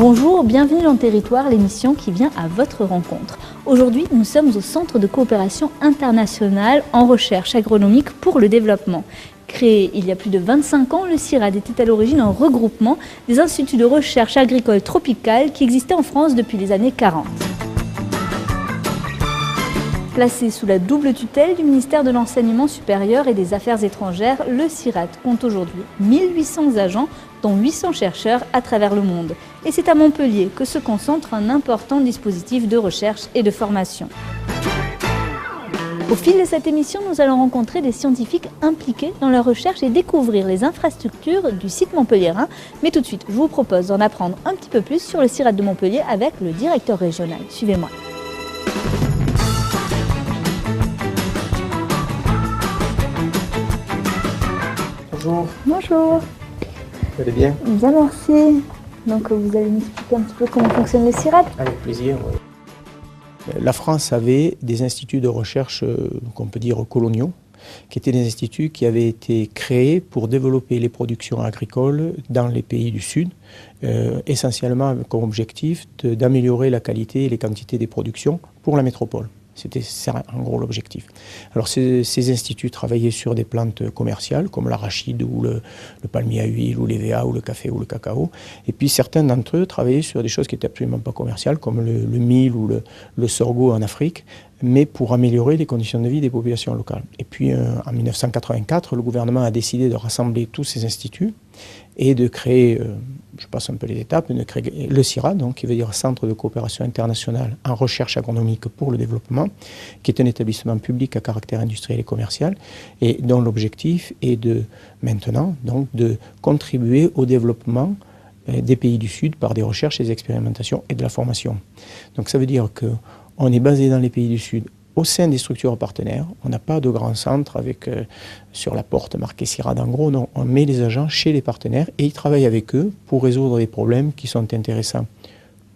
Bonjour, bienvenue dans Territoire, l'émission qui vient à votre rencontre. Aujourd'hui, nous sommes au Centre de coopération internationale en recherche agronomique pour le développement. Créé il y a plus de 25 ans, le CIRAD était à l'origine un regroupement des instituts de recherche agricole tropicale qui existaient en France depuis les années 40. Placé sous la double tutelle du ministère de l'Enseignement supérieur et des Affaires étrangères, le CIRAD compte aujourd'hui 1800 agents, dont 800 chercheurs à travers le monde. Et c'est à Montpellier que se concentre un important dispositif de recherche et de formation. Au fil de cette émission, nous allons rencontrer des scientifiques impliqués dans la recherche et découvrir les infrastructures du site montpelliérain. Mais tout de suite, je vous propose d'en apprendre un petit peu plus sur le CIRAD de Montpellier avec le directeur régional. Suivez-moi. Bonjour. Bonjour. Vous allez bien? Bien, merci. Donc vous allez m'expliquer un petit peu comment fonctionne le CIRAD? Avec plaisir, oui. La France avait des instituts de recherche qu'on peut dire coloniaux, qui étaient des instituts qui avaient été créés pour développer les productions agricoles dans les pays du Sud, essentiellement comme objectif d'améliorer la qualité et les quantités des productions pour la métropole. C'était ça, en gros, l'objectif. Alors, ces instituts travaillaient sur des plantes commerciales, comme l'arachide ou le palmier à huile, ou l'EVA, ou le café, ou le cacao. Et puis, certains d'entre eux travaillaient sur des choses qui n'étaient absolument pas commerciales, comme le mil ou le sorgho en Afrique, mais pour améliorer les conditions de vie des populations locales. Et puis, en 1984, le gouvernement a décidé de rassembler tous ces instituts et de créer, je passe un peu les étapes, de créer le CIRAD, donc, qui veut dire Centre de coopération internationale en recherche agronomique pour le développement, qui est un établissement public à caractère industriel et commercial, et dont l'objectif est maintenant de contribuer au développement des pays du Sud par des recherches, des expérimentations et de la formation. Donc ça veut dire qu'on est basé dans les pays du Sud au sein des structures partenaires. On n'a pas de grand centre avec sur la porte marqué CIRAD. En gros, non, on met les agents chez les partenaires et ils travaillent avec eux pour résoudre des problèmes qui sont intéressants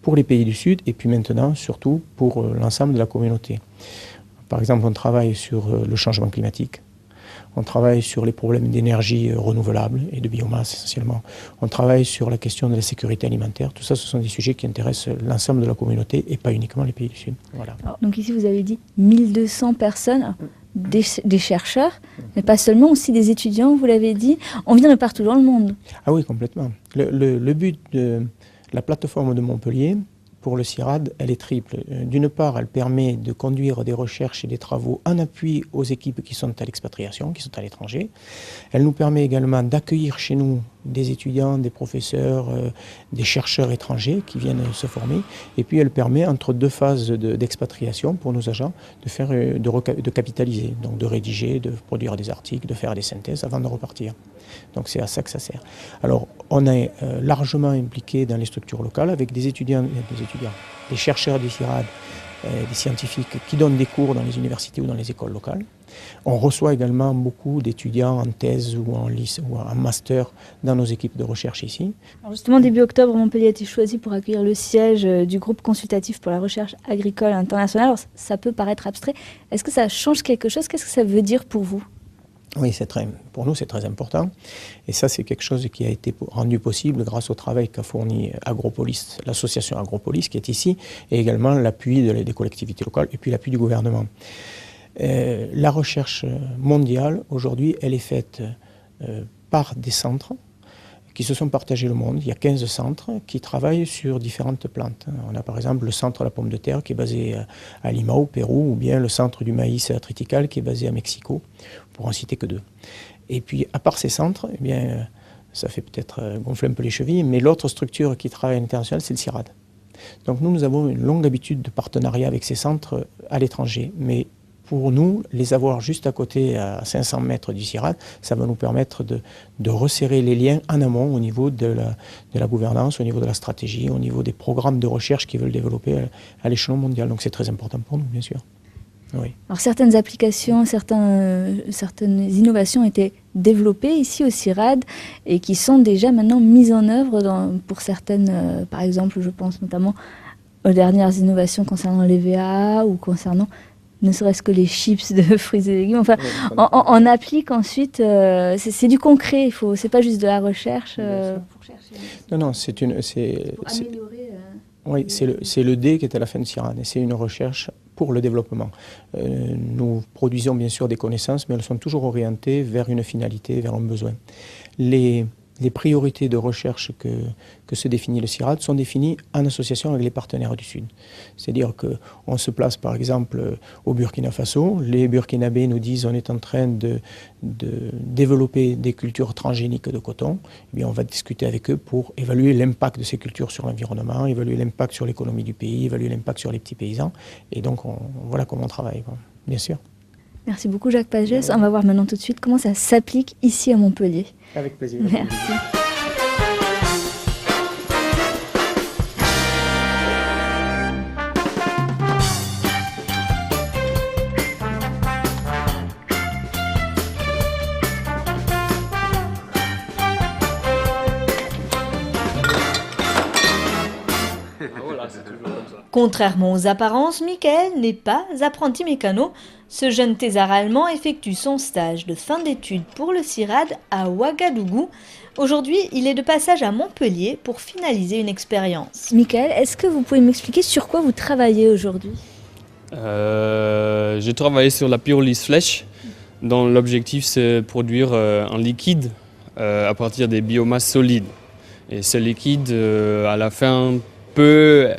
pour les pays du Sud et puis maintenant, surtout, pour l'ensemble de la communauté. Par exemple, on travaille sur le changement climatique. On travaille sur les problèmes d'énergie renouvelable et de biomasse essentiellement. On travaille sur la question de la sécurité alimentaire. Tout ça, ce sont des sujets qui intéressent l'ensemble de la communauté et pas uniquement les pays du Sud. Voilà. Alors, donc ici, vous avez dit 1200 personnes, des chercheurs, mais pas seulement, aussi des étudiants, vous l'avez dit. On vient de partout dans le monde. Ah oui, complètement. Le but de la plateforme de Montpellier, pour le CIRAD, elle est triple. D'une part, elle permet de conduire des recherches et des travaux en appui aux équipes qui sont à l'expatriation, qui sont à l'étranger. Elle nous permet également d'accueillir chez nous des étudiants, des professeurs, des chercheurs étrangers qui viennent se former. Et puis elle permet, entre deux phases d'expatriation pour nos agents, de capitaliser, donc de rédiger, de produire des articles, de faire des synthèses avant de repartir. Donc c'est à ça que ça sert. Alors on est largement impliqué dans les structures locales avec des chercheurs du CIRAD, des scientifiques qui donnent des cours dans les universités ou dans les écoles locales. On reçoit également beaucoup d'étudiants en thèse ou en master dans nos équipes de recherche ici. Alors justement, début octobre, Montpellier a été choisi pour accueillir le siège du groupe consultatif pour la recherche agricole internationale. Alors, ça peut paraître abstrait. Est-ce que ça change quelque chose? Qu'est-ce que ça veut dire pour vous? Oui, pour nous, c'est très important. Et ça, c'est quelque chose qui a été rendu possible grâce au travail qu'a fourni Agropolis, l'association Agropolis qui est ici, et également l'appui des collectivités locales et puis l'appui du gouvernement. La recherche mondiale, aujourd'hui, elle est faite par des centres qui se sont partagés le monde. Il y a 15 centres qui travaillent sur différentes plantes. On a par exemple le centre de la pomme de terre qui est basé à Lima au Pérou, ou bien le centre du maïs triticale qui est basé à Mexico, pour en citer que deux. Et puis à part ces centres, eh bien, ça fait peut-être gonfler un peu les chevilles, mais l'autre structure qui travaille à l'international, c'est le CIRAD. Donc nous avons une longue habitude de partenariat avec ces centres à l'étranger, mais pour nous, les avoir juste à côté, à 500 mètres du CIRAD, ça va nous permettre de resserrer les liens en amont au niveau de la gouvernance, au niveau de la stratégie, au niveau des programmes de recherche qu'ils veulent développer à l'échelon mondial. Donc c'est très important pour nous, bien sûr. Oui. Alors certaines applications, certaines innovations ont été développées ici au CIRAD et qui sont déjà maintenant mises en œuvre pour certaines, par exemple, je pense notamment aux dernières innovations concernant l'EVA ou concernant ne serait-ce que les chips de fruits et légumes. Enfin, on applique ensuite, c'est du concret, c'est pas juste de la recherche pour chercher. Non, pour améliorer Oui, c'est le D qui est à la fin de CIRAD, et c'est une recherche pour le développement. Nous produisons bien sûr des connaissances, mais elles sont toujours orientées vers une finalité, vers un besoin. Les priorités de recherche que se définit le CIRAD sont définies en association avec les partenaires du Sud. C'est-à-dire qu'on se place par exemple au Burkina Faso, les Burkinabés nous disent on est en train de développer des cultures transgéniques de coton. Eh bien, on va discuter avec eux pour évaluer l'impact de ces cultures sur l'environnement, évaluer l'impact sur l'économie du pays, évaluer l'impact sur les petits paysans. Et donc voilà comment on travaille, bien sûr. Merci beaucoup Jacques Pagès. On va voir maintenant tout de suite comment ça s'applique ici à Montpellier. Avec plaisir. Merci. Contrairement aux apparences, Michael n'est pas apprenti mécano. Ce jeune thésard allemand effectue son stage de fin d'études pour le CIRAD à Ouagadougou. Aujourd'hui, il est de passage à Montpellier pour finaliser une expérience. Michael, est-ce que vous pouvez m'expliquer sur quoi vous travaillez aujourd'hui ? J'ai travaillé sur la pyrolyse flèche, dont l'objectif c'est produire un liquide à partir des biomasses solides. Et ce liquide, à la fin, peut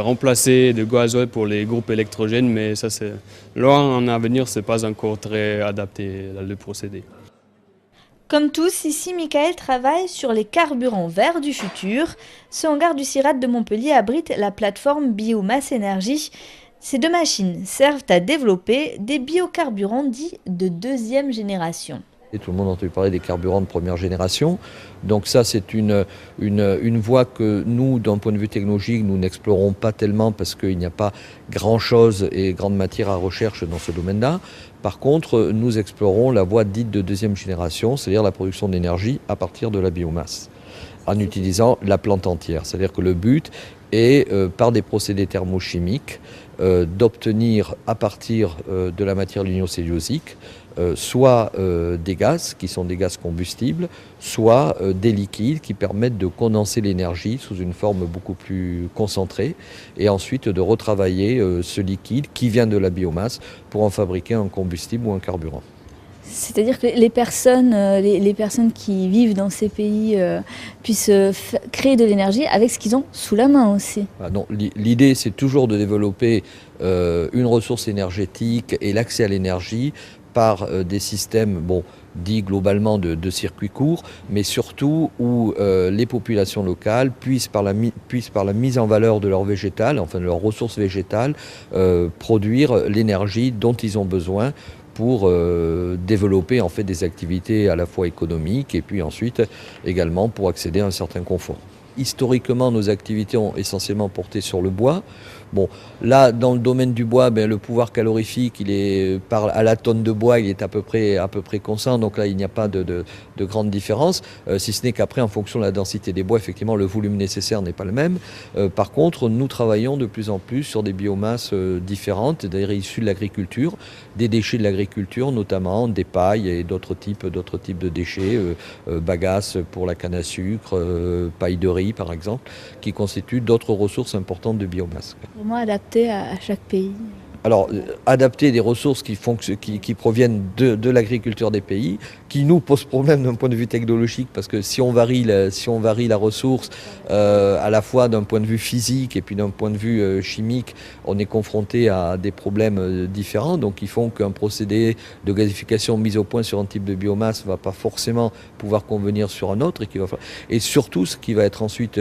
remplacer de gazole pour les groupes électrogènes, mais ça c'est loin en avenir, c'est pas encore très adapté le procédé. Comme tous, ici, Michael travaille sur les carburants verts du futur. Ce hangar du CIRAD de Montpellier abrite la plateforme Biomasse Énergie. Ces deux machines servent à développer des biocarburants dits de deuxième génération. Et tout le monde a entendu parler des carburants de première génération. Donc ça, c'est une voie que nous, d'un point de vue technologique, nous n'explorons pas tellement parce qu'il n'y a pas grand-chose et grande matière à recherche dans ce domaine-là. Par contre, nous explorons la voie dite de deuxième génération, c'est-à-dire la production d'énergie à partir de la biomasse, en utilisant la plante entière. C'est-à-dire que le but est, par des procédés thermochimiques, d'obtenir à partir de la matière lignocellulosique soit des gaz qui sont des gaz combustibles, soit des liquides qui permettent de condenser l'énergie sous une forme beaucoup plus concentrée et ensuite de retravailler ce liquide qui vient de la biomasse pour en fabriquer un combustible ou un carburant. C'est-à-dire que les personnes qui vivent dans ces pays puissent créer de l'énergie avec ce qu'ils ont sous la main aussi. Ah non, l'idée, c'est toujours de développer une ressource énergétique et l'accès à l'énergie par des systèmes dits globalement de circuits courts, mais surtout où les populations locales puissent par la mise en valeur de leur végétal, enfin de leurs ressources végétales, produire l'énergie dont ils ont besoin pour développer en fait des activités à la fois économiques et puis ensuite également pour accéder à un certain confort. Historiquement, nos activités ont essentiellement porté sur le bois. Bon, là, dans le domaine du bois, le pouvoir calorifique, il est à la tonne de bois, il est à peu près constant. Donc là, il n'y a pas de grande différence, si ce n'est qu'après, en fonction de la densité des bois, effectivement, le volume nécessaire n'est pas le même. Par contre, nous travaillons de plus en plus sur des biomasses différentes, d'ailleurs issues de l'agriculture, des déchets de l'agriculture, notamment des pailles et d'autres types de déchets, bagasse pour la canne à sucre, paille de riz, par exemple, qui constituent d'autres ressources importantes de biomasse. Vraiment adapté à chaque pays. Alors, adapter des ressources qui proviennent de l'agriculture des pays, qui nous posent problème d'un point de vue technologique, parce que si on varie la ressource, à la fois d'un point de vue physique et puis d'un point de vue chimique, on est confronté à des problèmes différents, donc ils font qu'un procédé de gasification mis au point sur un type de biomasse ne va pas forcément pouvoir convenir sur un autre. Et surtout, ce qui va être ensuite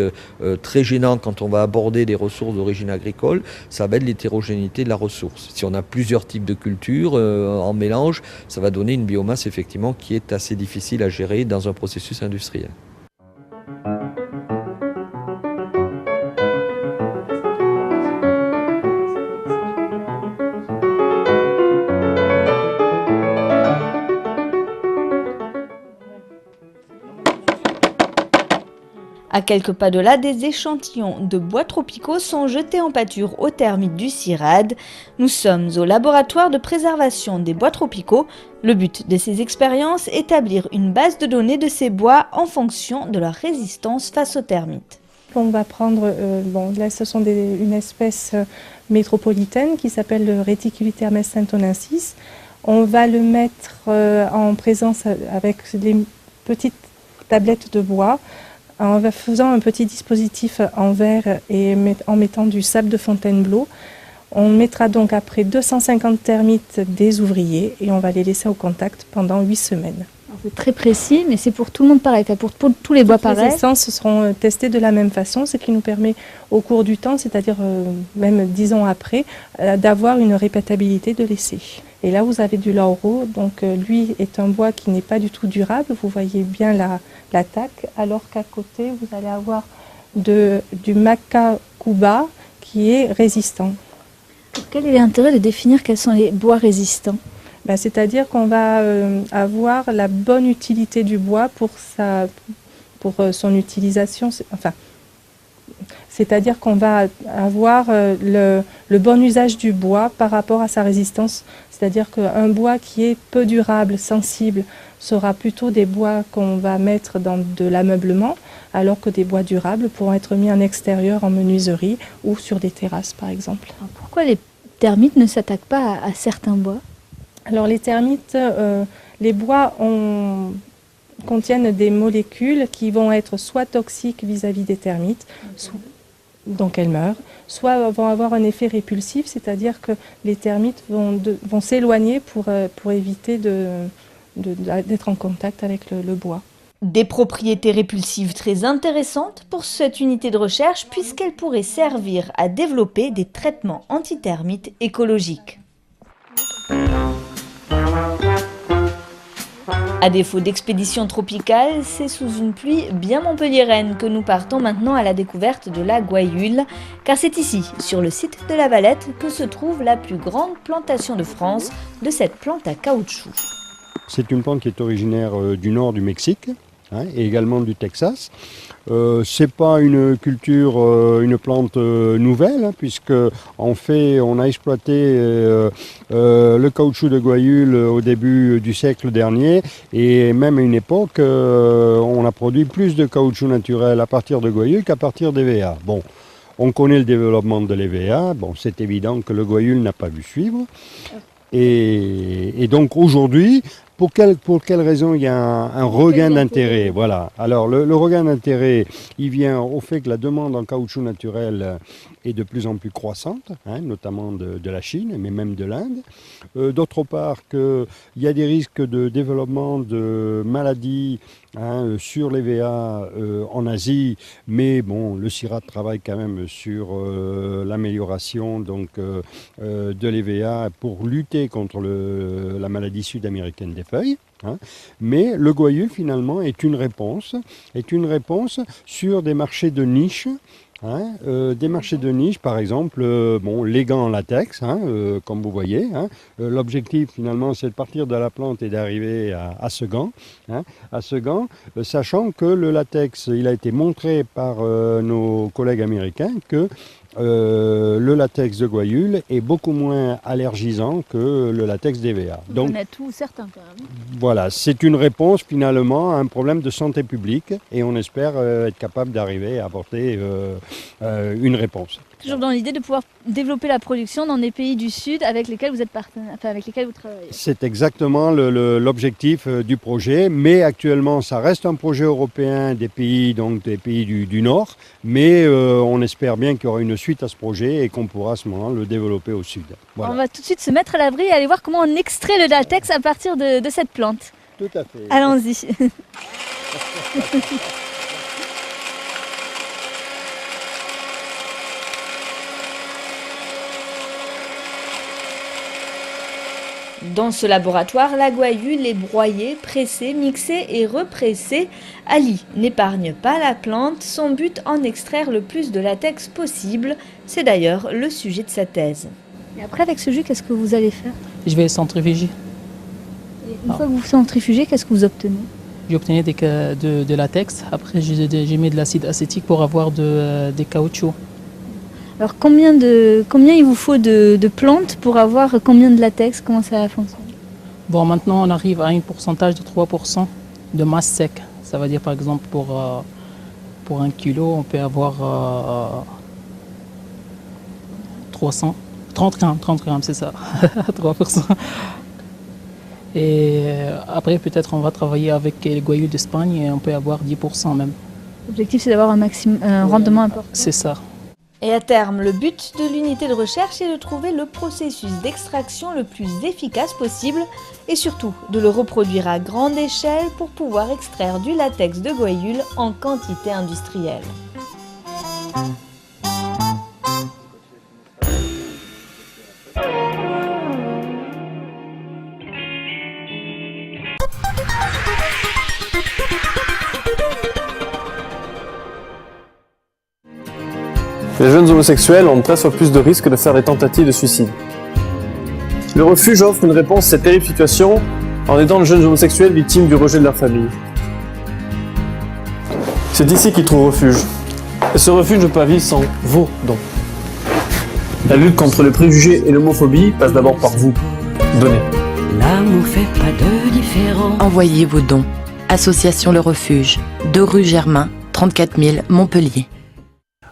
très gênant quand on va aborder des ressources d'origine agricole, ça va être l'hétérogénéité de la ressource. Si on a plusieurs types de cultures en mélange, ça va donner une biomasse effectivement qui est assez difficile à gérer dans un processus industriel. À quelques pas de là, des échantillons de bois tropicaux sont jetés en pâture au thermite du CIRAD. Nous sommes au laboratoire de préservation des bois tropicaux. Le but de ces expériences est d'établir une base de données de ces bois en fonction de leur résistance face aux termites. on va prendre, là ce sont une espèce métropolitaine qui s'appelle le Reticulitermes santonensis. On va le mettre en présence avec les petites tablettes de bois, en faisant un petit dispositif en verre et en mettant du sable de Fontainebleau. On mettra donc après 250 termites des ouvriers et on va les laisser au contact pendant 8 semaines. C'est très précis, mais c'est pour tout le monde pareil, pour tous les bois pareils. Les essences seront testées de la même façon, ce qui nous permet au cours du temps, c'est-à-dire même 10 ans après, d'avoir une répétabilité de l'essai. Et là vous avez du lauro, donc lui est un bois qui n'est pas du tout durable, vous voyez bien l'attaque, alors qu'à côté vous allez avoir du macacuba qui est résistant. Quel est l'intérêt de définir quels sont les bois résistants ? C'est-à-dire qu'on va avoir la bonne utilité du bois pour son utilisation. C'est-à-dire qu'on va avoir le bon usage du bois par rapport à sa résistance. C'est-à-dire qu'un bois qui est peu durable, sensible, sera plutôt des bois qu'on va mettre dans de l'ameublement, alors que des bois durables pourront être mis en extérieur, en menuiserie ou sur des terrasses par exemple. Alors pourquoi les termites ne s'attaquent pas à certains bois ? Alors les termites, les bois contiennent des molécules qui vont être soit toxiques vis-à-vis des termites, donc elles meurent, soit vont avoir un effet répulsif, c'est-à-dire que les termites vont s'éloigner pour éviter d'être en contact avec le bois. Des propriétés répulsives très intéressantes pour cette unité de recherche puisqu'elle pourrait servir à développer des traitements antitermites écologiques. À défaut d'expédition tropicale, c'est sous une pluie bien montpelliéraine que nous partons maintenant à la découverte de la gouaillule, car c'est ici, sur le site de la Valette, que se trouve la plus grande plantation de France de cette plante à caoutchouc. C'est une plante qui est originaire du nord du Mexique et également du Texas. C'est pas une culture, une plante nouvelle, puisque en fait on a exploité le caoutchouc de gouaillule au début du siècle dernier, et même à une époque on a produit plus de caoutchouc naturel à partir de gouaillule qu'à partir d'EVA. Bon, on connaît le développement de l'EVA, bon, c'est évident que le gouaillule n'a pas vu suivre, et donc aujourd'hui, pour quelle raison il y a un regain d'intérêt? Voilà. Alors le regain d'intérêt, il vient au fait que la demande en caoutchouc naturel est de plus en plus croissante, notamment de la Chine, mais même de l'Inde. D'autre part, qu'il y a des risques de développement de maladies sur l'EVA en Asie, mais bon, le CIRAD travaille quand même sur l'amélioration de l'EVA pour lutter contre la maladie sud-américaine des feuilles. Mais le gouaillule finalement est une réponse sur des marchés de niche. Des marchés de niche, par exemple, les gants en latex, comme vous voyez. L'objectif, finalement, c'est de partir de la plante et d'arriver à ce gant. Sachant que le latex, il a été montré par nos collègues américains que le latex de gouaillule est beaucoup moins allergisant que le latex d'EVA. Donc, on a tout certain quand même. Voilà, c'est une réponse finalement à un problème de santé publique et on espère être capable d'arriver à apporter une réponse. Toujours dans l'idée de pouvoir développer la production dans des pays du Sud avec lesquels vous êtes partenaire, avec lesquels vous travaillez. C'est exactement l'objectif du projet, mais actuellement ça reste un projet européen des pays du Nord, mais on espère bien qu'il y aura une suite à ce projet et qu'on pourra à ce moment le développer au Sud. Voilà. On va tout de suite se mettre à l'abri et aller voir comment on extrait le latex à partir de cette plante. Tout à fait. Allons-y. Dans ce laboratoire, la gouaillule est broyée, pressée, mixée et repressée. Ali n'épargne pas la plante, son but en extraire le plus de latex possible. C'est d'ailleurs le sujet de sa thèse. Et après, avec ce jus, qu'est-ce que vous allez faire? Je vais centrifuger. Et une fois que vous centrifugez, qu'est-ce que vous obtenez? J'obtenais de latex. Après, j'ai mis de l'acide acétique pour avoir des caoutchoucs. Alors combien il vous faut de plantes pour avoir combien de latex? Comment ça fonctionne? Bon, maintenant on arrive à un pourcentage de 3% de masse sec. Ça veut dire par exemple pour Pour 1 kilo, on peut avoir 30 grammes, c'est ça, 3%. Et après, peut-être on va travailler avec les goyus d'Espagne et on peut avoir 10% même. L'objectif, c'est d'avoir un rendement important. C'est ça. Et à terme, le but de l'unité de recherche est de trouver le processus d'extraction le plus efficace possible et surtout de le reproduire à grande échelle pour pouvoir extraire du latex de goyule en quantité industrielle. Les jeunes homosexuels ont 13 fois plus de risques de faire des tentatives de suicide. Le refuge offre une réponse à cette terrible situation en aidant les jeunes homosexuels victimes du rejet de leur famille. C'est ici qu'ils trouvent refuge. Et ce refuge ne peut pas vivre sans vos dons. La lutte contre les préjugés et l'homophobie passe d'abord par vous. Donnez. L'amour fait pas de différence. Envoyez vos dons. Association Le Refuge, 2 rue Germain, 34 000 Montpellier.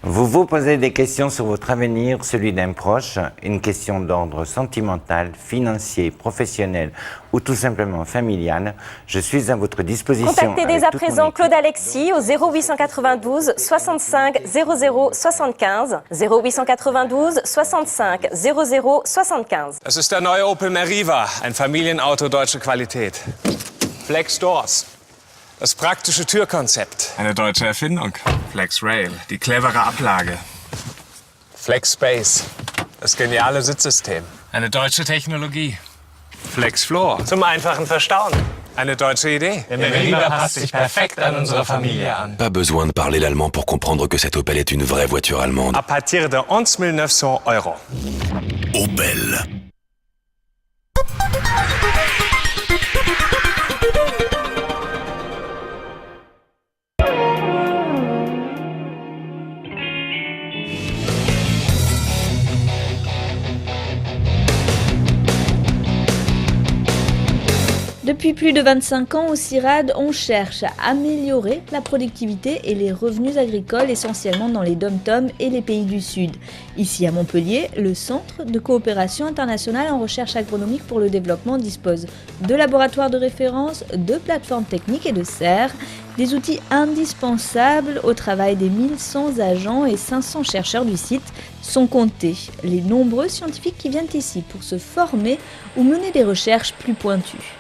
Vous vous posez des questions sur votre avenir, celui d'un proche, une question d'ordre sentimental, financier, professionnel ou tout simplement familial. Je suis à votre disposition. Contactez dès à présent Claude Alexis au 0892 65 00 75 0892 65 00 75. Es ist der neue Opel Meriva, ein Familienauto deutscher Qualität. Flex Doors. Das praktische Türkonzept. Eine deutsche Erfindung. Flex Rail, die clevere Ablage. Flex Space, das geniale Sitzsystem. Eine deutsche Technologie. Flex Floor, zum einfachen Verstauen. Eine deutsche Idee. Der Meriva passt sich perfekt an unsere Familie an. Pas besoin de parler l'allemand pour comprendre que cette Opel est une vraie voiture allemande. À partir de 11 900 €. Opel. Depuis plus de 25 ans, au CIRAD, on cherche à améliorer la productivité et les revenus agricoles, essentiellement dans les DOM-TOM et les pays du Sud. Ici à Montpellier, le Centre de coopération internationale en recherche agronomique pour le développement dispose de laboratoires de référence, de plateformes techniques et de serres, des outils indispensables au travail des 1100 agents et 500 chercheurs du site. Sont comptés les nombreux scientifiques qui viennent ici pour se former ou mener des recherches plus pointues.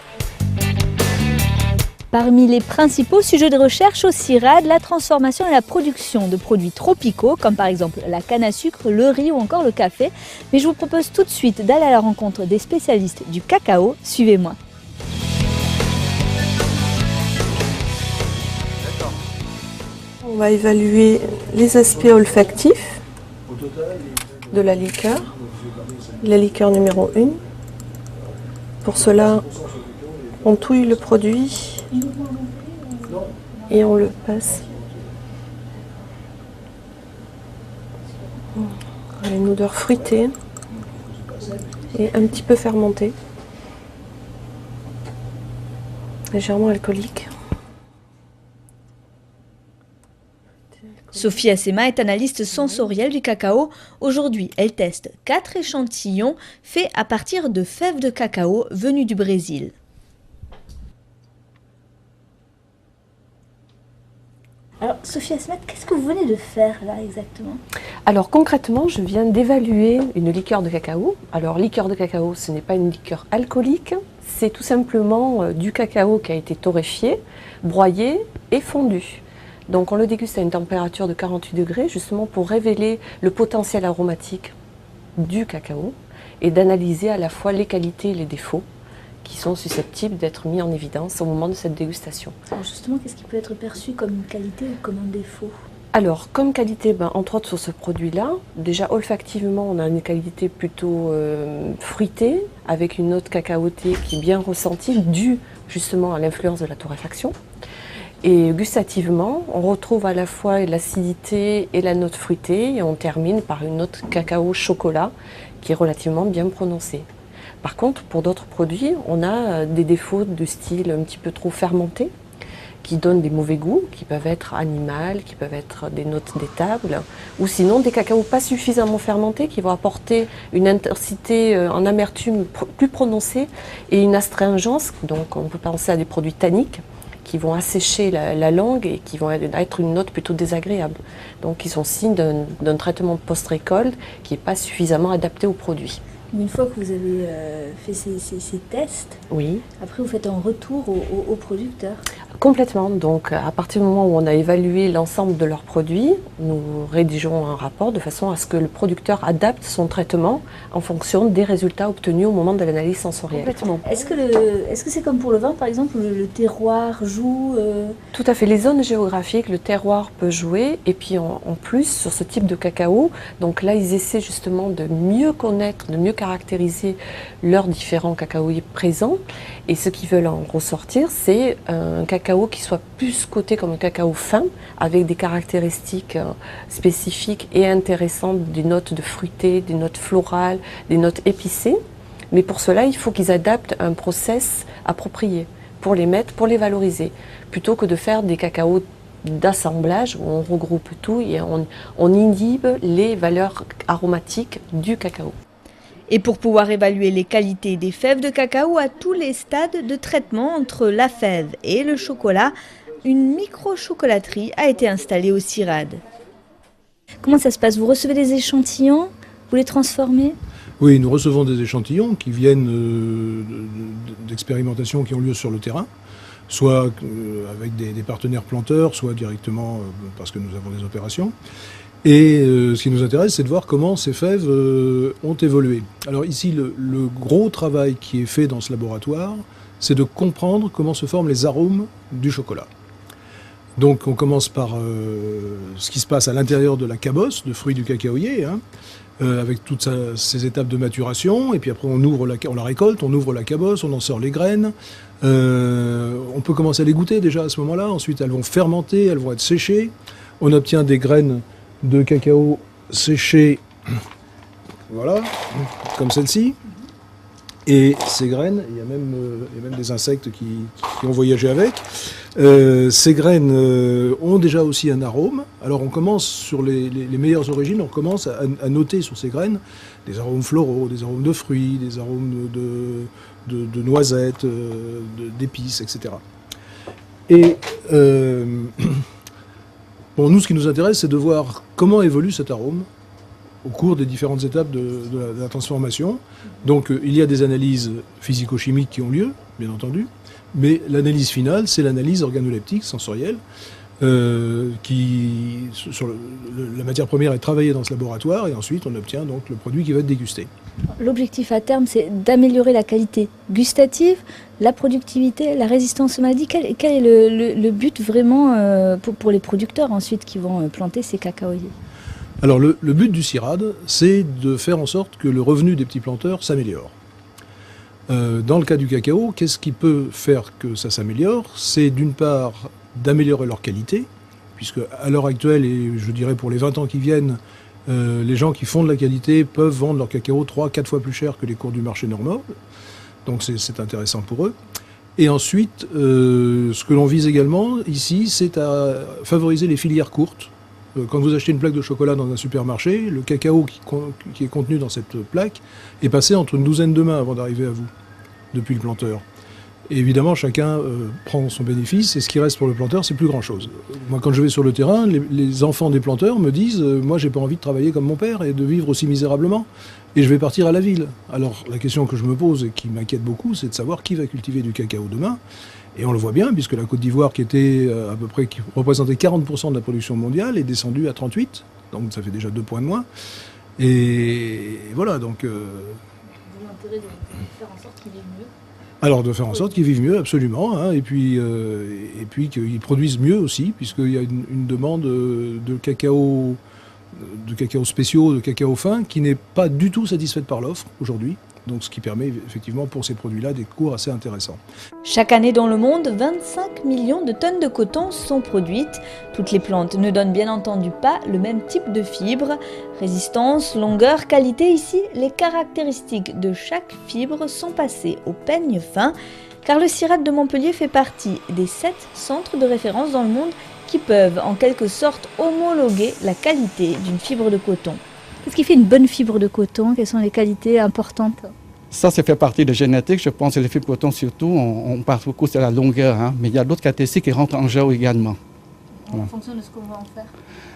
Parmi les principaux sujets de recherche au CIRAD, la transformation et la production de produits tropicaux, comme par exemple la canne à sucre, le riz ou encore le café. Mais je vous propose tout de suite d'aller à la rencontre des spécialistes du cacao. Suivez-moi. On va évaluer les aspects olfactifs de la liqueur numéro 1. Pour cela, on touille le produit et on le passe. On a une odeur fruitée et un petit peu fermentée, légèrement alcoolique. Sophie Assema est analyste sensorielle du cacao. Aujourd'hui, elle teste 4 échantillons faits à partir de fèves de cacao venues du Brésil. Alors, Sophie Assema, qu'est-ce que vous venez de faire là exactement? Alors concrètement, je viens d'évaluer une liqueur de cacao. Alors liqueur de cacao, ce n'est pas une liqueur alcoolique, c'est tout simplement du cacao qui a été torréfié, broyé et fondu. Donc on le déguste à une température de 48 degrés justement pour révéler le potentiel aromatique du cacao et d'analyser à la fois les qualités et les défauts qui sont susceptibles d'être mis en évidence au moment de cette dégustation. Alors justement, qu'est-ce qui peut être perçu comme une qualité ou comme un défaut? Alors, comme qualité, entre autres sur ce produit-là, déjà olfactivement, on a une qualité plutôt fruitée, avec une note cacaotée qui est bien ressentie, due justement à l'influence de la torréfaction. Et gustativement, on retrouve à la fois l'acidité et la note fruitée, et on termine par une note cacao-chocolat qui est relativement bien prononcée. Par contre, pour d'autres produits, on a des défauts de style un petit peu trop fermenté, qui donnent des mauvais goûts, qui peuvent être animales, qui peuvent être des notes d'étable, ou sinon des cacaos pas suffisamment fermentés qui vont apporter une intensité en amertume plus prononcée et une astringence. Donc on peut penser à des produits tanniques qui vont assécher la langue et qui vont être une note plutôt désagréable. Donc ils sont signes d'un traitement post-récolte qui n'est pas suffisamment adapté au produit. Une fois que vous avez fait ces tests, oui. Après vous faites un retour aux producteurs. Complètement. Donc à partir du moment où on a évalué l'ensemble de leurs produits, nous rédigeons un rapport de façon à ce que le producteur adapte son traitement en fonction des résultats obtenus au moment de l'analyse sensorielle. Complètement. Est-ce que c'est comme pour le vin par exemple, le terroir joue Tout à fait. Les zones géographiques, le terroir peut jouer. Et puis en plus, sur ce type de cacao, donc là ils essaient justement de mieux connaître, de mieux caractériser leurs différents cacaoyers présents. Et ce qu'ils veulent en ressortir, c'est un cacao qui soit plus coté comme un cacao fin, avec des caractéristiques spécifiques et intéressantes, des notes de fruité, des notes florales, des notes épicées. Mais pour cela, il faut qu'ils adaptent un process approprié pour les mettre, pour les valoriser, plutôt que de faire des cacaos d'assemblage où on regroupe tout et on inhibe les valeurs aromatiques du cacao. Et pour pouvoir évaluer les qualités des fèves de cacao à tous les stades de traitement entre la fève et le chocolat, une micro-chocolaterie a été installée au CIRAD. Comment ça se passe? Vous recevez des échantillons, vous les transformez? Oui, nous recevons des échantillons qui viennent d'expérimentations qui ont lieu sur le terrain, soit avec des partenaires planteurs, soit directement parce que nous avons des opérations. Et ce qui nous intéresse, c'est de voir comment ces fèves ont évolué. Alors ici, le gros travail qui est fait dans ce laboratoire, c'est de comprendre comment se forment les arômes du chocolat. Donc on commence par ce qui se passe à l'intérieur de la cabosse, de fruits du cacaoyer, hein, avec toutes ces étapes de maturation, et puis après on la récolte, on ouvre la cabosse, on en sort les graines. On peut commencer à les goûter déjà à ce moment-là, ensuite elles vont fermenter, elles vont être séchées. On obtient des graines de cacao séchées, voilà, comme celle-ci. Et ces graines, il y a même des insectes qui ont voyagé avec. Ces graines ont déjà aussi un arôme. Alors on commence sur les meilleures origines, on commence à noter sur ces graines des arômes floraux, des arômes de fruits, des arômes de noisettes, d'épices, etc. Et bon, nous, ce qui nous intéresse, c'est de voir comment évolue cet arôme au cours des différentes étapes de la transformation. Donc il y a des analyses physico-chimiques qui ont lieu, bien entendu, mais l'analyse finale, c'est l'analyse organoleptique, sensorielle, la matière première est travaillée dans ce laboratoire et ensuite on obtient donc le produit qui va être dégusté. L'objectif à terme, c'est d'améliorer la qualité gustative, la productivité, la résistance aux maladies. Quel est le but vraiment pour les producteurs ensuite qui vont planter ces cacaoyers? Alors le but du CIRAD, c'est de faire en sorte que le revenu des petits planteurs s'améliore. Dans le cas du cacao, qu'est-ce qui peut faire que ça s'améliore? C'est d'une part d'améliorer leur qualité, puisque à l'heure actuelle, et je dirais pour les 20 ans qui viennent, les gens qui font de la qualité peuvent vendre leur cacao 3-4 fois plus cher que les cours du marché normaux. Donc c'est intéressant pour eux. Et ensuite, ce que l'on vise également ici, c'est à favoriser les filières courtes. Quand vous achetez une plaque de chocolat dans un supermarché, le cacao qui est contenu dans cette plaque est passé entre une douzaine de mains avant d'arriver à vous, depuis le planteur. Et évidemment, chacun prend son bénéfice, et ce qui reste pour le planteur, c'est plus grand-chose. Moi, quand je vais sur le terrain, les enfants des planteurs me disent « Moi, j'ai pas envie de travailler comme mon père et de vivre aussi misérablement, et je vais partir à la ville. » Alors, la question que je me pose et qui m'inquiète beaucoup, c'est de savoir qui va cultiver du cacao demain. Et on le voit bien, puisque la Côte d'Ivoire, qui représentait 40% de la production mondiale, est descendue à 38%, donc ça fait déjà 2 points de moins. Et voilà, donc... L'intérêt de faire en sorte qu'ils vivent mieux. Alors de faire en sorte qu'ils vivent mieux, absolument, hein, et puis qu'ils produisent mieux aussi, puisqu'il y a une demande de cacao spéciaux, de cacao fin, qui n'est pas du tout satisfaite par l'offre aujourd'hui. Donc ce qui permet effectivement pour ces produits-là des cours assez intéressants. Chaque année dans le monde, 25 millions de tonnes de coton sont produites. Toutes les plantes ne donnent bien entendu pas le même type de fibre. Résistance, longueur, qualité, ici, les caractéristiques de chaque fibre sont passées au peigne fin. car le CIRAD de Montpellier fait partie des 7 centres de référence dans le monde qui peuvent en quelque sorte homologuer la qualité d'une fibre de coton. Qu'est-ce qui fait une bonne fibre de coton? Quelles sont les qualités importantes? Ça fait partie de génétique. Je pense que les fibres de coton surtout, on parle beaucoup de la longueur, hein, mais il y a d'autres caractéristiques qui rentrent en jeu également. En fonction de ce qu'on va en faire.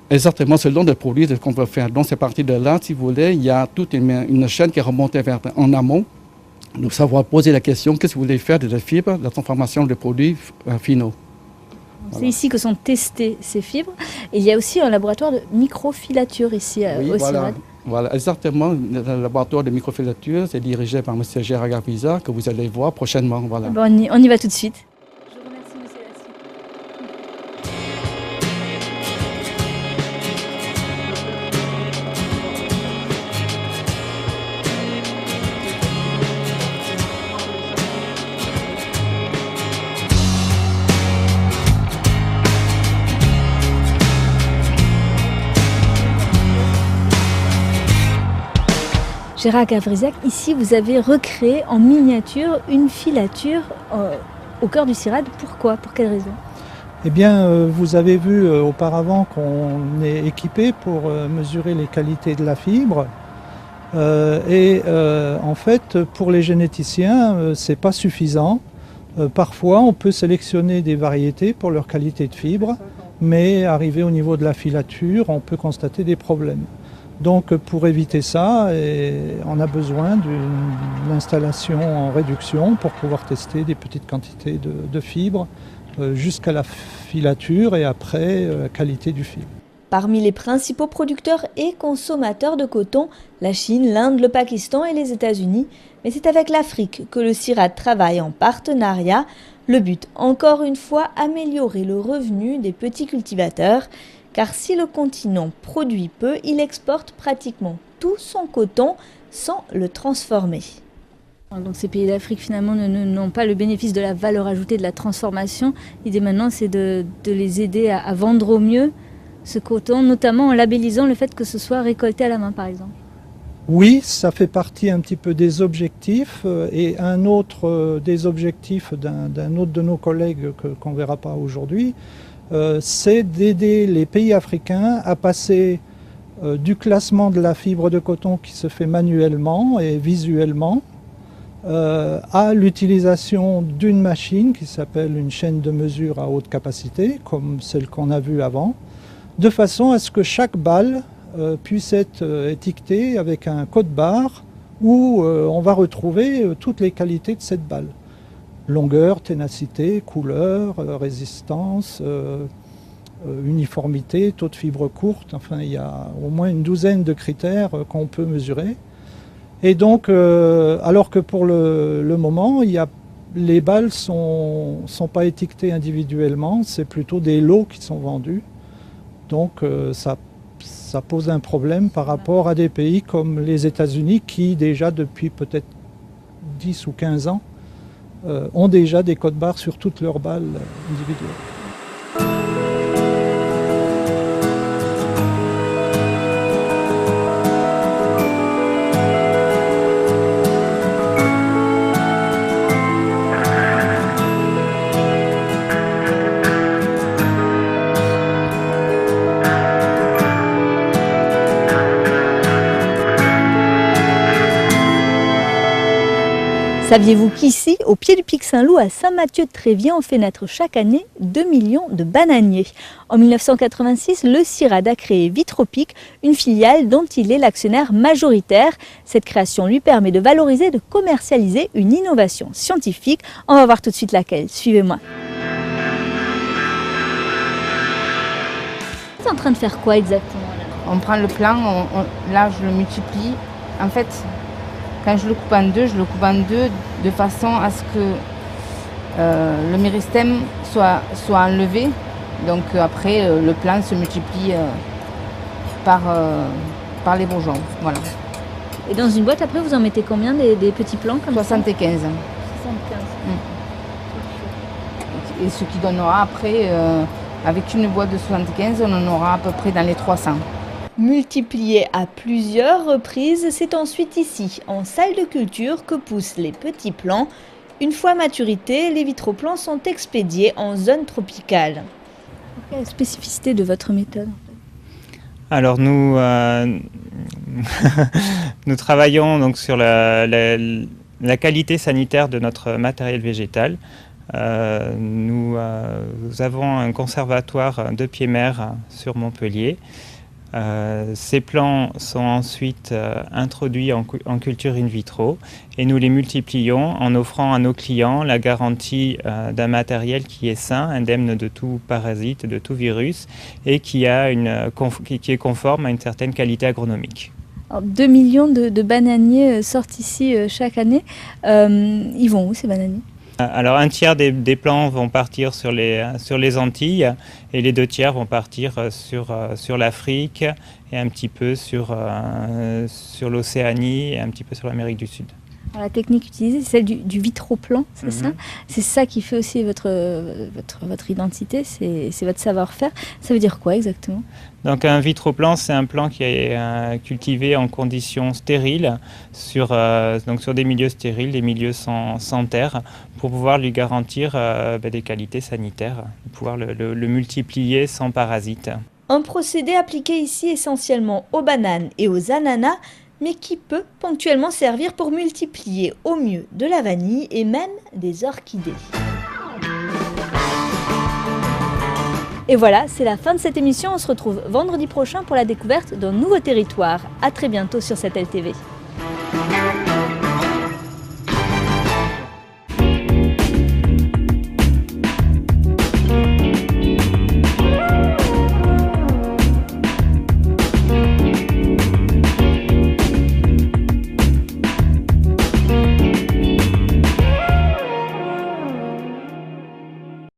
Exactement, selon le produit qu'on veut faire. Donc c'est parti de là, si vous voulez, il y a toute une chaîne qui est remontée en amont. Donc ça va poser la question, qu'est-ce que vous voulez faire de la fibre, la transformation des produits finaux. C'est ici que sont testées ces fibres. Et il y a aussi un laboratoire de microfilature ici au CIRAD. Voilà, exactement. Le laboratoire de microfilature, c'est dirigé par M. Gérard Garbiza, que vous allez voir prochainement. Voilà. Bon, on y va tout de suite. Je vous remercie, M. Gérard Gavrizac, ici vous avez recréé en miniature une filature au cœur du CIRAD. Pourquoi? Pour quelle raison? Eh bien, vous avez vu auparavant qu'on est équipé pour mesurer les qualités de la fibre. En fait, pour les généticiens, c'est pas suffisant. Parfois, on peut sélectionner des variétés pour leur qualité de fibre, mais arrivé au niveau de la filature, on peut constater des problèmes. Donc pour éviter ça, on a besoin d'une installation en réduction pour pouvoir tester des petites quantités de fibres jusqu'à la filature et après qualité du fil. Parmi les principaux producteurs et consommateurs de coton, la Chine, l'Inde, le Pakistan et les États-Unis. Mais c'est avec l'Afrique que le CIRAD travaille en partenariat. Le but, encore une fois, améliorer le revenu des petits cultivateurs. Car si le continent produit peu, il exporte pratiquement tout son coton sans le transformer. Donc ces pays d'Afrique finalement n'ont pas le bénéfice de la valeur ajoutée de la transformation. L'idée maintenant c'est de les aider à vendre au mieux ce coton, notamment en labellisant le fait que ce soit récolté à la main par exemple. Oui, ça fait partie un petit peu des objectifs et un autre des objectifs d'un autre de nos collègues qu'on ne verra pas aujourd'hui, c'est d'aider les pays africains à passer du classement de la fibre de coton qui se fait manuellement et visuellement à l'utilisation d'une machine qui s'appelle une chaîne de mesure à haute capacité, comme celle qu'on a vue avant, de façon à ce que chaque balle puisse être étiquetée avec un code barre où on va retrouver toutes les qualités de cette balle. Longueur, ténacité, couleur, résistance, uniformité, taux de fibre courte, enfin il y a au moins une douzaine de critères qu'on peut mesurer. Et donc, alors que pour le moment, les balles sont pas étiquetées individuellement, c'est plutôt des lots qui sont vendus. Donc ça pose un problème par rapport à des pays comme les États-Unis qui déjà depuis peut-être 10 ou 15 ans ont déjà des codes barres sur toutes leurs balles individuelles. Saviez-vous qu'ici, au pied du Pic Saint-Loup, à Saint-Mathieu-de-Tréviers, on fait naître chaque année 2 millions de bananiers. En 1986, le CIRAD a créé Vitropic, une filiale dont il est l'actionnaire majoritaire. Cette création lui permet de valoriser et de commercialiser une innovation scientifique. On va voir tout de suite laquelle. Suivez-moi. Tu es en train de faire quoi exactement là? On prend le plan, là je le multiplie. En fait, quand je le coupe en deux, je le coupe en deux de façon à ce que le méristème soit enlevé. Donc après, le plan se multiplie par les bourgeons. Voilà. Et dans une boîte, après, vous en mettez combien des petits plants comme 75. 75. Et ce qui donnera après, avec une boîte de 75, on en aura à peu près dans les 300. Multiplié à plusieurs reprises, c'est ensuite ici, en salle de culture, que poussent les petits plants. Une fois à maturité, les vitroplans sont expédiés en zone tropicale. Quelle est la spécificité de votre méthode? Alors nous, nous travaillons donc sur la qualité sanitaire de notre matériel végétal. Nous avons un conservatoire de pieds-mers sur Montpellier. Ces plants sont ensuite introduits en culture in vitro et nous les multiplions en offrant à nos clients la garantie d'un matériel qui est sain, indemne de tout parasite, de tout virus et qui est conforme à une certaine qualité agronomique. Alors, 2 millions de bananiers sortent ici chaque année. Ils vont où ces bananiers? Alors un tiers des plants vont partir sur les Antilles et les 2 tiers vont partir sur l'Afrique et un petit peu sur l'Océanie et un petit peu sur l'Amérique du Sud. Alors, la technique utilisée, c'est celle du vitroplan, c'est ça? C'est ça qui fait aussi votre identité, c'est votre savoir-faire. Ça veut dire quoi exactement? Donc un vitroplan, c'est un plant qui est cultivé en conditions stériles, donc sur des milieux stériles, des milieux sans terre, pour pouvoir lui garantir des qualités sanitaires, pouvoir le multiplier sans parasites. Un procédé appliqué ici essentiellement aux bananes et aux ananas, mais qui peut ponctuellement servir pour multiplier au mieux de la vanille et même des orchidées. Et voilà, c'est la fin de cette émission. On se retrouve vendredi prochain pour la découverte d'un nouveau territoire. À très bientôt sur cette LTV.